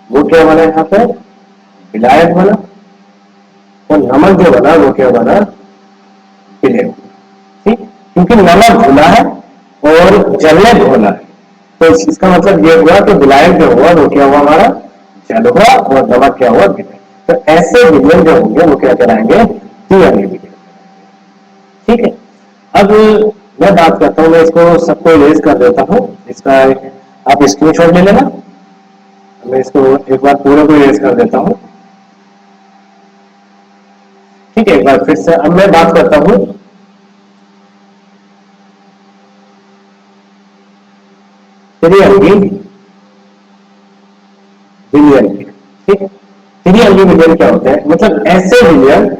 वो क्या बना? यहाँ पे विलायक बना, और नमक जो बना वो क्या बना? विलय। ठीक, क्योंकि नमक घुला है और जल ने घोला है, तो इसका मतलब ये हुआ कि विलायक जो हुआ वो क्या हुआ? हमारा जल हुआ, और नमक क्या हुआ? विलय। तो ऐसे विलयन जो होंगे वो क्या कराएंगे? द्विअंगी विलयन। ठीक है, अब मैं बात करता हूं, मैं इसको सबको इरेज कर देता हूं। इसका आप स्क्रीनशॉट ले लेना, मैं इसको एक बार पूरे को इरेज कर देता हूं। ठीक है, एक बार फिर से अब मैं बात करता हूं त्रिअंगी विलयन। ठीक, त्रिअंगी विलयन क्या होता है? मतलब ऐसे विलयन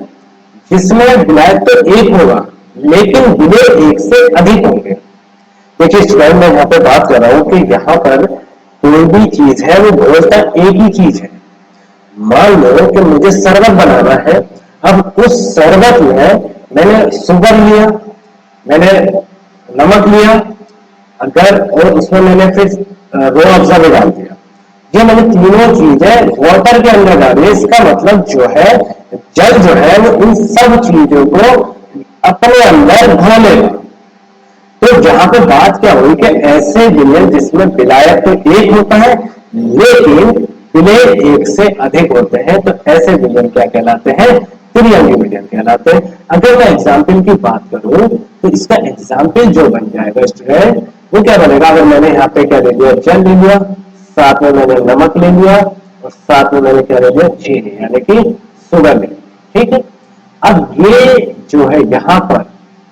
जिसमें विलायक तो एक होगा लेकिन विलय एक से अधिक होंगे। देखिए स्टूडेंट, मैं यहाँ पे बात कर रहा हूं कि यहाँ पर कोई भी चीज है वो घोलता एक ही चीज है। मान लो कि मुझे शरबत बनाना है, अब उस शरबत में मैंने शुगर लिया, मैंने नमक लिया, अगर और उसमें मैंने फिर रो अफ़ज़ा भी डाल दिया। ये मैंने तीनों चीजें वाटर के अंदर डाली। इसका मतलब जो है जल जो है वो इन सब चीजों को अपने अंदर घोलेगा। तो जहां पे बात क्या हुई कि ऐसे विलयन जिसमें विलायक तो एक होता है लेकिन विलय एक से अधिक होते हैं, तो ऐसे विलयन क्या कहलाते हैं? त्रिअंगी विलयन कहलाते हैं। अगर मैं एग्जाम्पल की बात करूं तो इसका एग्जाम्पल जो बन जाएगा स्टूडेंट, वो क्या बनेगा? अगर मैंने यहाँ पे क्या ले लिया? जल ले लिया, साथ में मैंने नमक ले लिया, और साथ में मैंने क्या ले लिया? चीनी, यानी कि शुगर ले लिया। ठीक है, अब ये जो है यहाँ पर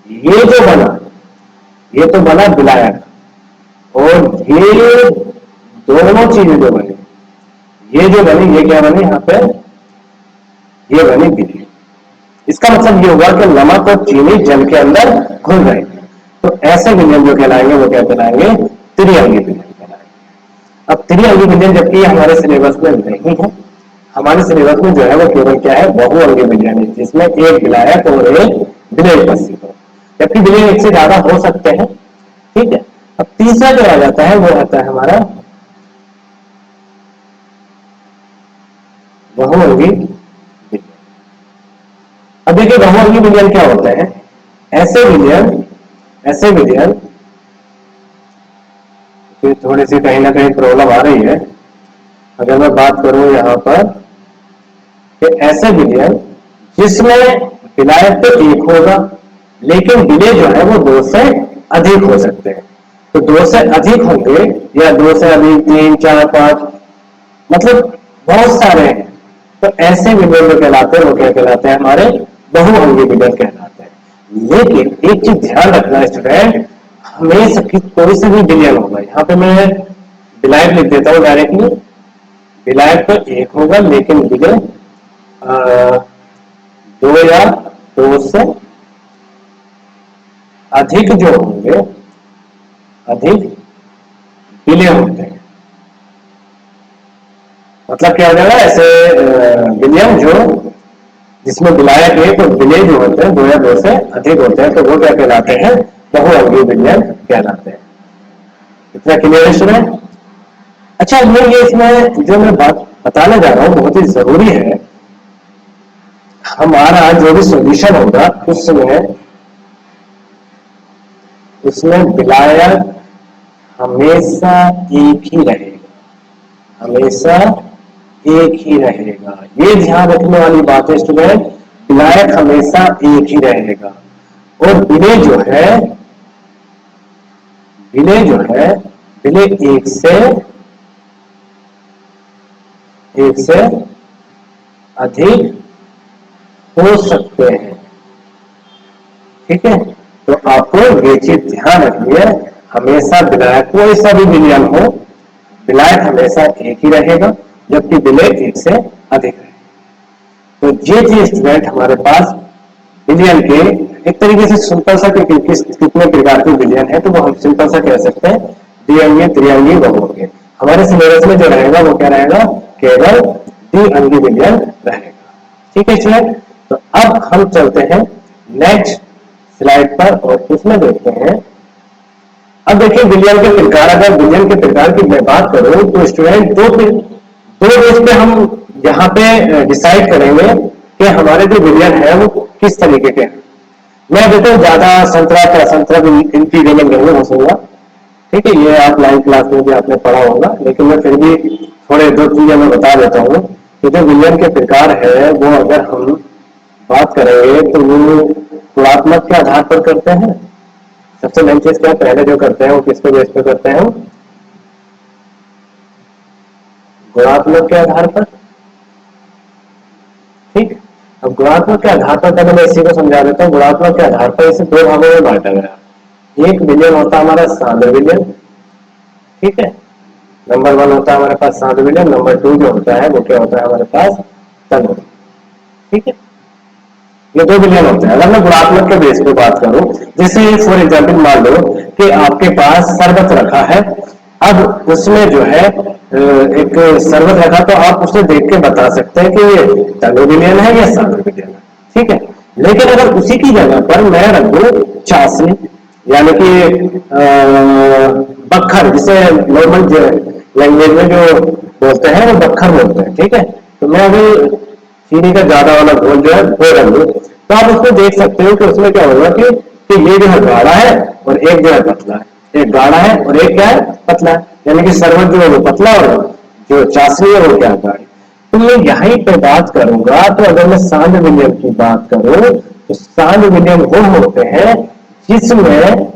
ये जो बना, ये तो बना विलायक, और ये दोनों चीजें जो बनी, ये जो बनी, ये क्या बनी? यहाँ पे ये बनी विलय। इसका मतलब ये होगा कि नमक और चीनी जल के अंदर घुल गए। तो ऐसे विलयन जो कहलाएंगे वो क्या कहलाएंगे? त्रिअंगी विलयन कहलाएंगे। अब त्रिअंगी विलयन जबकि हमारे सिलेबस में नहीं है, हमारे सिलेबस में जो है वो केवल क्या है? बहुअंगी विलयन है, जिसमें एक विलायक और एक विलय उपस्थित हो, जबकि विलय एक से ज्यादा हो सकते हैं। ठीक है, अब तीसरा जो आ जाता है वो आता है हमारा बहुअंगी विलयन। अब देखिए बहुअंगी विलयन क्या होता है? ऐसे विलयन कि थोड़ी सी कहीं ना कहीं प्रॉब्लम आ रही है। अगर मैं बात करूं यहां पर कि ऐसे विलयन जिसमें विलायक तो एक होगा, लेकिन विलेय जो है वो दो से अधिक हो सकते हैं। तो दो से अधिक होंगे या दो से अधिक, तीन, चार, पांच, मतलब बहुत सारे हैं। तो ऐसे विलयन जो कहलाते हैं वो क्या कहलाते हैं, हमारे बहुअंगी विलयन कहलाते हैं। लेकिन एक चीज ध्यान रखना स्टूडेंट, हमेशा कोई से भी विलयन होगा, यहाँ पे मैं विलायक लिख देता हूँ डायरेक्टली। विलायक तो एक होगा, लेकिन विलय दो या दो से अधिक जो होंगे, अधिक विलय होते हैं। मतलब क्या हो जाएगा, ऐसे विलयन जो जिसमें विलायक एक और विलेय जो होते हैं दो या दो से अधिक होते हैं, तो वो क्या कहलाते हैं, बहुअंगी विलयन कहलाते हैं। इतना क्लियर है स्टूडेंट? अच्छा, ये इसमें जो मैं बात बताने जा रहा हूं बहुत ही जरूरी है। हमारा जो भी सॉल्यूशन होगा उसमें विलायक हमेशा एक ही रहेगा, हमेशा एक ही रहेगा। ये ध्यान रखने वाली बात है स्टूडेंट, विलायक हमेशा एक ही रहेगा। और विलेय जो है, विलेय जो है, विलेय एक से अधिक हो सकते हैं। ठीक है, तो आपको ये चीज ध्यान रखिए, हमेशा विलायक कोई सा भी विलयन हो, विलायक हमेशा एक ही रहेगा, जबकि विलेय एक से अधिक है। तो ये चीज स्टूडेंट हमारे पास विलयन के एक तरीके से सिंपल सा कितने प्रकार के विलयन है, तो वो हम सिंपल सा कह सकते हैं द्विअंगी, त्रिअंगी, बहुअंगी। हमारे सिलेबस में जो रहेगा वो क्या रहेगा, केवल द्विअंगी विलयन रहेगा। ठीक है स्टूडेंट, तो अब हम चलते हैं नेक्स्ट स्लाइड पर और उसमें देखते हैं। अब देखिए विलयन के प्रकार, अगर विलयन के प्रकार की मैं बात करूं तो स्टूडेंट दो बेस पे हम यहाँ पे डिसाइड करेंगे कि हमारे जो विलयन है वो किस तरीके के हैं। मैं देखता हूँ ज्यादा संतरा प्रसंतरा इनकी विलयन नहीं घुसूंगा। ठीक है, ये आप 9th क्लास में भी आपने पढ़ा होगा, लेकिन मैं फिर भी थोड़े दो चीजें मैं बता देता हूँ कि जो विलयन के प्रकार है वो अगर हम बात करेंगे तो वो गुणात्मक के आधार पर करते हैं। सबसे मेन चीज क्या पहले जो करते हैं वो किस पे बेस पे करते हैं, गुणात्मक के आधार पर। ठीक, अब गुणात्मक के आधार पर पहले मैं इसी को समझा देता हूँ। गुणात्मक के आधार पर इसे दो भागों में बांटा गया। एक विलयन होता है हमारा सांद्र विलयन, ठीक है, नंबर 1 होता है हमारे पास सांद्र विलयन, नंबर 2 जो होता है वो क्या होता है हमारे पास, तन्य। ठीक है, ये दो विलयन होते हैं। अगर मैं गुणात्मक के बेस पे बात करूं, जैसे फॉर एग्जाम्पल मान लो कि आपके पास शरबत रखा है, अब उसमें जो है एक शरबत रखा, तो आप उसे देख के बता सकते हैं कि ये तनु विलयन है या सांद्र विलयन है। ठीक है, लेकिन अगर उसी की जगह पर मैं रख दूं चाशनी, यानी कि बखर, जिसे नॉर्मल लैंग्वेज में जो बोलते हैं वो बखर बोलते हैं। ठीक है, तो मैं अभी चीनी का ज्यादा वाला घोल जो है वो रख दो, तो आप उसमें देख सकते हो कि उसमें क्या होगा कि ये जो है गाढ़ा है और एक जो है पतला है, एक गाढ़ा है और एक क्या है, पतला है। यानी कि शरबत जो है वो पतला और जो चाशनी है वो क्या है, गाढ़ी। तो मैं यहीं पे बात करूंगा, तो अगर मैं सांद्र विलयन की बात करूं तो सांद्र विलयन वो होते हैं जिसमें,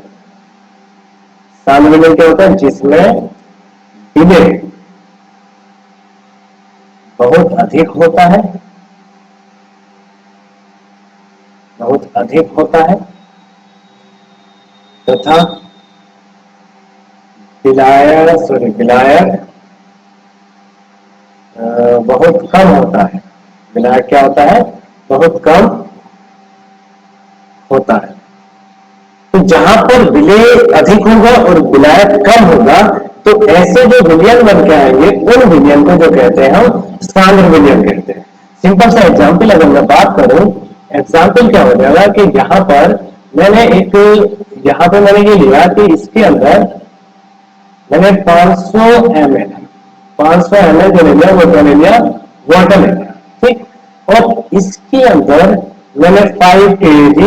सांद्र विलयन क्या होता है, जिसमें विलय बहुत अधिक होता है, बहुत अधिक होता है, तथा विलायक बहुत कम होता है। विलायक क्या होता है, बहुत कम होता है। तो जहां पर विलेय अधिक होगा और विलायक कम होगा, तो ऐसे जो विलयन बन के आएंगे उन विलयन को जो कहते हैं हम सांद्र विलयन कहते हैं। सिंपल सा एग्जाम्पल अगर मैं बात करूं, एग्जाम्पल क्या हो जाएगा कि यहां पर मैंने एक, यहां पर मैंने ये लिया कि इसके अंदर मैंने 500 ml, 500 ml जो ले लिया वो क्या ले लिया, वाटर ले लिया। ठीक, और इसके अंदर मैंने 5 kg,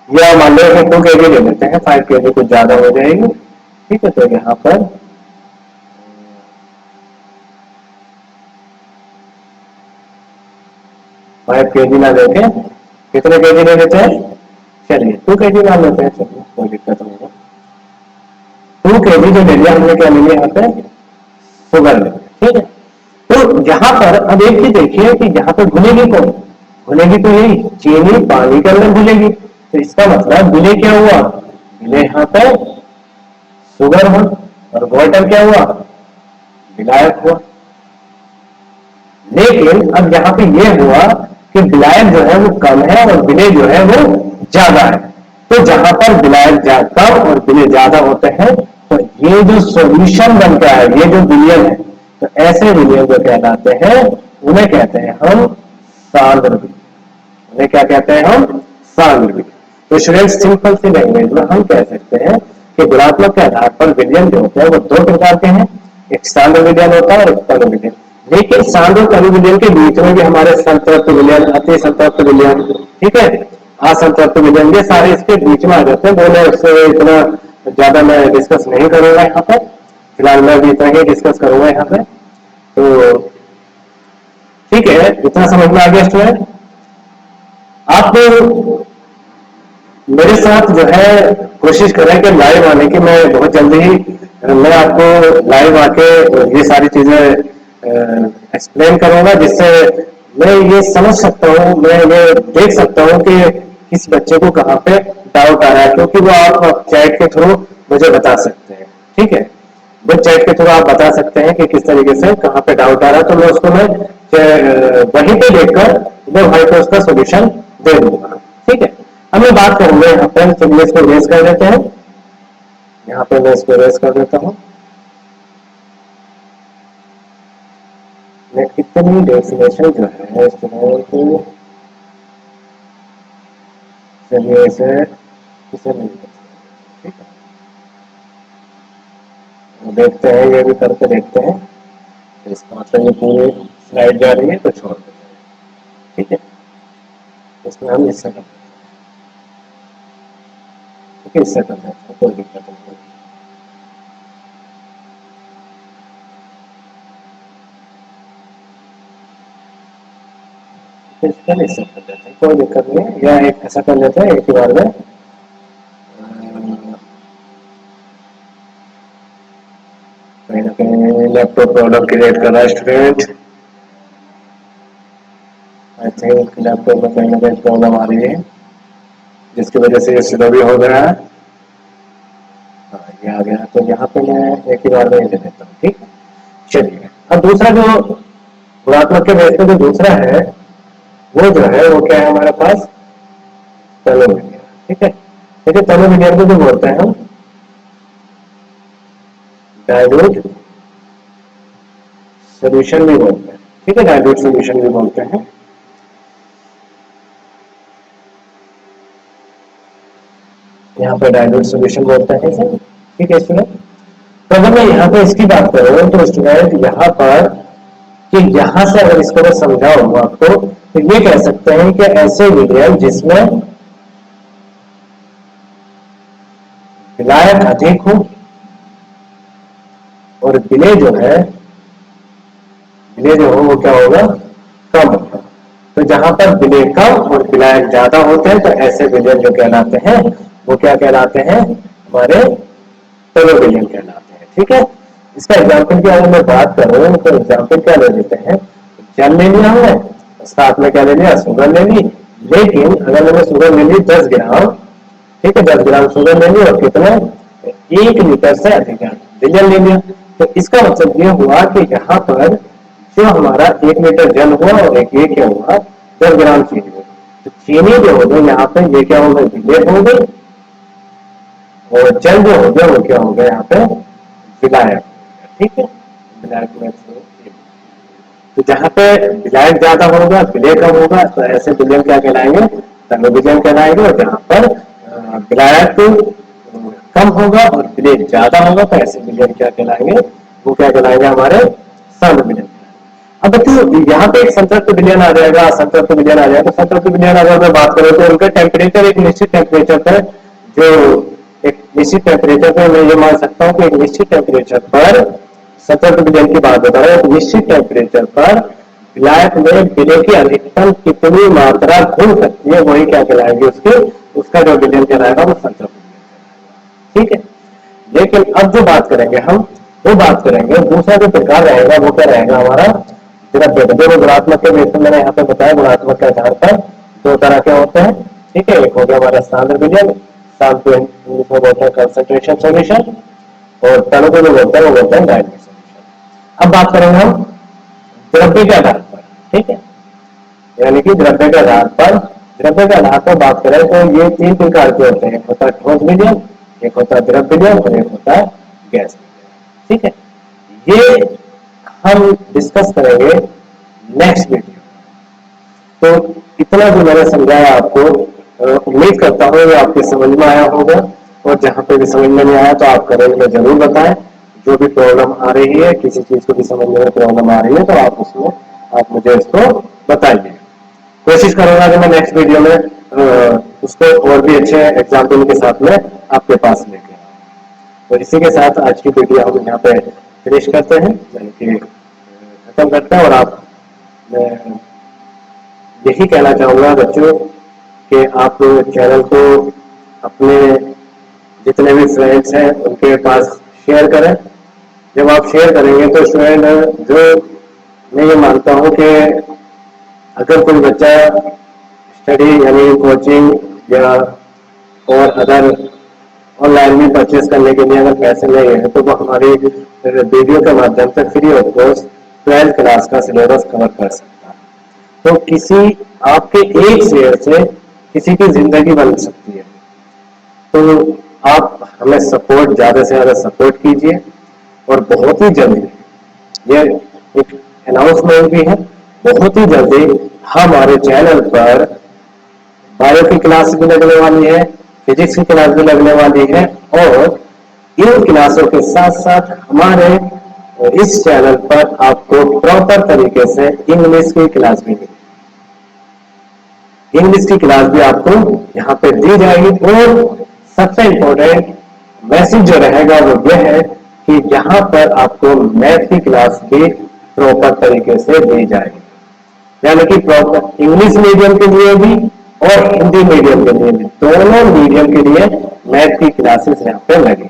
या मान लो 2 kg ले लेते हैं, 5 kg कुछ ज्यादा हो जाएगी। ठीक है, तो यहाँ पर 5 kg ना लेके कितने केजी ले लेते हैं? चलिए 2 केजी मान लेते हैं, चलिए कोई दिक्कत नहीं है। 2 केजी जो ले लिया हमने, क्या ले लिया यहाँ पे? शुगर ले लिया, ठीक है। तो यहाँ पर अब एक चीज देखिए कि यहाँ पर घुलेगी कौन? घुलेगी तो यही चीनी पानी के अंदर घुलेगी, तो इसका मतलब विलय क्या हुआ? विलय यहाँ पे शुगर हुआ, और वाटर क्या हुआ? विलायक हुआ। लेकिन अब यहाँ पे ये हुआ कि विलायक जो है वो कम है और विलय जो है वो ज्यादा है। तो जहां पर विलायक कम और विलय ज्यादा होते हैं, तो ये जो सॉल्यूशन बनता है, ये जो विलयन है, तो ऐसे विलयन जो कहलाते हैं उन्हें कहते हैं हम सांद्र विलयन। उन्हें क्या कहते हैं हम? सांद्र विलयन। तो स्टूडेंट्स सिंपल सी लैंग्वेज में हम कह सकते हैं कि गुणात्मक के आधार पर विलयन जो होते हैं वो 2 प्रकार के हैं, एक सांद्र विलयन होता है और एक तनु विलयन। लेकिन सांद्र और तनु विलयन के बीच में भी हमारे संतृप्त विलयन, अति संतृप्त विलयन, ठीक है, असंतृप्त विलयन, ये सारे इसके बीच में आ जाते हैं। बोले उससे इतना ज्यादा मैं डिस्कस नहीं करूंगा यहाँ पर, फिलहाल मैं भी इतना ही डिस्कस करूंगा यहाँ पे। तो ठीक है, इतना समझ में आ गया स्टूडेंट? आप मेरे साथ जो है कोशिश करें कि लाइव आने की, मैं बहुत जल्दी ही मैं आपको लाइव आके ये सारी चीजें एक्सप्लेन करूंगा, जिससे मैं ये समझ सकता हूँ, मैं ये देख सकता हूँ कि किस बच्चे को कहाँ पे डाउट आ रहा है, क्योंकि वो आप चैट के थ्रू मुझे बता सकते हैं, ठीक है। वो चैट के थ्रू आप बता सकते हैं कि किस तरीके से कहाँ पे डाउट आ रहा है, तो मैं उसको मैं वहीं पे देखकर मैं भाई को उसका सोल्यूशन दे दूंगा, ठीक है। अब मैं बात करूंगा यहाँ पे, तो इसको रेस कर देते हैं, यहाँ पे मैं इसको रेस कर देता हूँ। मैं कितनी डेफिनेशन जो है स्टूडेंट, चलिए इसे नहीं कर सकते, ठीक है। देखते हैं, ये भी करके देखते हैं, इसका मतलब ये पूरी स्लाइड जा रही है तो छोड़ देते हैं, ठीक है। इसमें हम इससे कर देते हैं, ठीक है, इससे कर देते हैं, कोई दिक्कत नहीं। इसका नहीं सब कर देते हैं, कोई दिक्कत नहीं है, या एक ऐसा कर लेते हैं एक ही बार में। कहीं ना कहीं लैपटॉप प्रॉब्लम क्रिएट कर रहा है स्टूडेंट, आई थिंक लैपटॉप में कहीं ना कहीं प्रॉब्लम आ रही है, जिसकी वजह से ये स्लो भी हो गया है। हाँ, ये आ गया, तो यहाँ पे मैं एक ही बार में ले लेता हूँ, ठीक। चलिए, अब दूसरा जो गुणात्मक के बेस पे जो दूसरा है, वो जो है वो क्या है हमारे पास? तनु विलयन, ठीक है। देखिए तनु विलयन को जो बोलते हैं हम डाइल्यूट सोल्यूशन भी बोलते हैं, ठीक है, डाइल्यूट सोल्यूशन भी बोलते हैं। यहाँ पे डाइल्यूट सोल्यूशन बोलते हैं इसे, ठीक है स्टूडेंट। तो अगर मैं यहाँ पे इसकी बात करूँ तो स्टूडेंट यहाँ पर कि यहाँ से अगर इसको मैं समझाऊं आपको, तो ये कह सकते हैं कि ऐसे विलयन जिसमें विलायक अधिक हो और विलय जो है, विलय जो हो वो क्या होगा? कम होगा। तो जहां पर विलय कम और विलायक ज्यादा होते हैं, तो ऐसे विलयन जो कहलाते हैं वो क्या कहलाते हैं? हमारे तनु विलयन कहलाते हैं, ठीक है। इसका एग्जाम्पल की अगर मैं बात करूं तो एग्जाम्पल क्या ले लेते हैं? जल ले लिया हमने, साथ में क्या ले लिया? शुगर ले ली। लेकिन अगर मैंने शुगर ले ली 10 ग्राम, ठीक है, 10 ग्राम शुगर ले ली और कितना? 1 लीटर से अधिक विलयन ले लिया। तो इसका मतलब ये हुआ कि यहाँ पर जो हमारा 1 लीटर जल हुआ और एक ये क्या हुआ? 10 ग्राम चीनी हुई। तो चीनी जो हो गई यहाँ पे ये क्या हो गई? विलय हो गई, और जल जो हो गया वो क्या हो गया? यहाँ पे विलायक, ठीक है, विलायक में। तो जहां पे विलायक ज्यादा होगा विलय कम होगा, तो ऐसे विलयन क्या कहलाएंगे? तनु विलयन कहलाएंगे। और जहां पर विलायक कम होगा और विलय ज्यादा होगा, तो ऐसे विलयन क्या कहलाएंगे? वो क्या कहलाएंगे? हमारे सांद्र विलयन। अब देखिए यहाँ पे एक संतृप्त विलयन आ जाएगा, असंतृप्त विलयन आ जाएगा। संतृप्त विलयन अगर मैं बात करूं तो उनका टेम्परेचर एक निश्चित टेम्परेचर पर, जो एक निश्चित टेम्परेचर पर, मैं ये मान सकता हूँ कि एक निश्चित टेम्परेचर पर, संतृप्त विलयन की बात बता रहा हूँ, एक निश्चित टेम्परेचर पर विलायक में विलय की अधिकतम कितनी मात्रा घुल सकती है, वही क्या कहलाएगी, उसके उसका जो विलयन कहलाएगा वो संतृप्त विलयन। ठीक है, लेकिन अब जो बात करेंगे हम, वो बात करेंगे दूसरा जो प्रकार रहेगा वो क्या रहेगा हमारा द्रव्य। जो गुणात्मक के बेस में मैंने यहाँ पे बताया, गुणात्मक के आधार पर दो तरह के होते हैं। ठीक है, एक हो गया हमारा सांद्र विलयन, सांद्र को बोलते हैं कंसंट्रेशन सॉल्यूशन, और तनु को जो बोलते हैं वो बोलते हैं डायल्यूट सॉल्यूशन। अब बात करेंगे हम द्रव्य के आधार पर। ठीक है, यानी कि द्रव्य के आधार पर, द्रव्य के आधार पर बात करें तो ये तीन प्रकार के होते हैं, एक होता है ठोस विलयन, एक होता है द्रव विलयन और एक होता है गैस विलयन। ठीक है, ये हम डिस्कस करेंगे नेक्स्ट वीडियो। तो इतना जो मैंने समझाया आपको, उम्मीद करता हूँ ये आपके समझ में आया होगा, और जहां पे भी समझ में नहीं आया तो आप कमेंट में जरूर बताएं। जो भी प्रॉब्लम आ रही है, किसी चीज को भी समझने में प्रॉब्लम आ रही है तो आप उसमें आप मुझे इसको बताइए। कोशिश करूंगा कि मैं नेक्स्ट वीडियो में उसको और भी अच्छे एग्जाम्पल के साथ में आपके पास लेके आऊं। तो इसी के साथ आज की वीडियो हम यहाँ पे फिनिश करते हैं, यानी कि खत्म करते हैं। और आप यही कहना चाहूंगा बच्चों कि आप चैनल को अपने जितने भी फ्रेंड्स हैं उनके पास शेयर करें। जब आप शेयर करेंगे तो स्टूडेंट जो, मैं ये मानता हूँ कि अगर कोई बच्चा स्टडी यानी कोचिंग या और अदर ऑनलाइन भी परचेज करने के लिए अगर पैसे नहीं है तो वो हमारी वीडियो के माध्यम से free of cost 12th class का सिलेबस कवर कर सकता है। तो किसी आपके एक शेयर से किसी की जिंदगी बन सकती है। तो आप हमें सपोर्ट, ज्यादा से ज्यादा सपोर्ट कीजिए। और बहुत ही जल्दी, ये एक अनाउंसमेंट भी है, बहुत ही जल्दी हमारे चैनल पर बायो की क्लास भी लगने वाली है, फिजिक्स की क्लास भी लगने वाली है, और इन क्लासों के साथ साथ हमारे इस चैनल पर आपको प्रॉपर तरीके से इंग्लिश की क्लास भी मिलेगी। इंग्लिश की क्लास भी आपको यहाँ पे दी जाएगी। और सबसे इंपॉर्टेंट मैसेज जो रहेगा वो यह है कि यहाँ पर आपको मैथ की क्लास भी प्रॉपर तरीके से दी जाएगी, यानी कि प्रॉपर इंग्लिश मीडियम के लिए भी और हिंदी मीडियम के लिए भी, दोनों मीडियम के लिए मैथ की क्लासेस यहाँ पे लगी।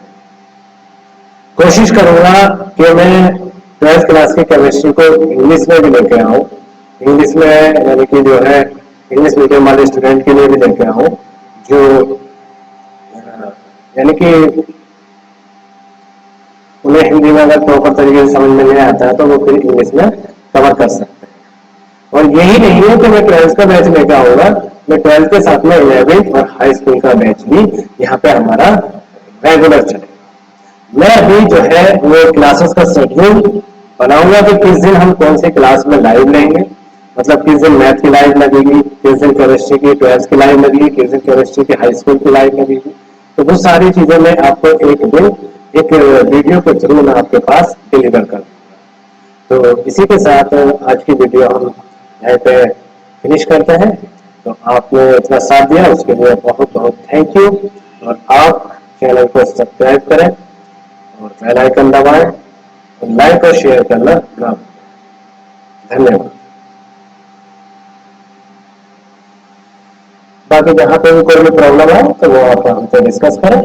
कोशिश करूंगा कि मैं 12th क्लास की केमिस्ट्री को इंग्लिश में भी लेके आऊं, इंग्लिश में यानी कि जो है इंग्लिश मीडियम वाले स्टूडेंट के लिए भी लेके आऊं, जो यानी कि उन्हें हिंदी में अगर प्रॉपर तरीके से समझ में नहीं आता है तो वो फिर इंग्लिश में कवर कर सकते हैं। और यही नहीं है कि मैं 12th का बैच लेकर आऊंगा, मैं 12th के साथ में 11th और हाई स्कूल का बैच भी यहाँ पे हमारा रेगुलर चलेगा। मैं अभी जो है वो क्लासेस का शेड्यूल बनाऊंगा कि किस दिन हम कौन सी क्लास में लाइव लेंगे, मतलब किस दिन मैथ की लाइव लगेगी, किस दिन केमिस्ट्री की 12th की लाइव लगेगी, किस दिन केमिस्ट्री की हाई स्कूल की लाइव लगेगी। तो वो सारी चीजें मैं आपको एक दिन एक वीडियो के थ्रू मैं आपके पास डिलीवर कर दूंगा। तो इसी के साथ आज की वीडियो हम यहाँ पे फिनिश करते हैं। तो आपने इतना साथ दिया उसके लिए बहुत बहुत थैंक यू। और आप चैनल को सब्सक्राइब करें और बेल आइकन दबाएं और लाइक और शेयर करना ना भूलें। धन्यवाद। बाकी जहां पे भी कोई भी प्रॉब्लम है तो वो आप हमसे डिस्कस करें।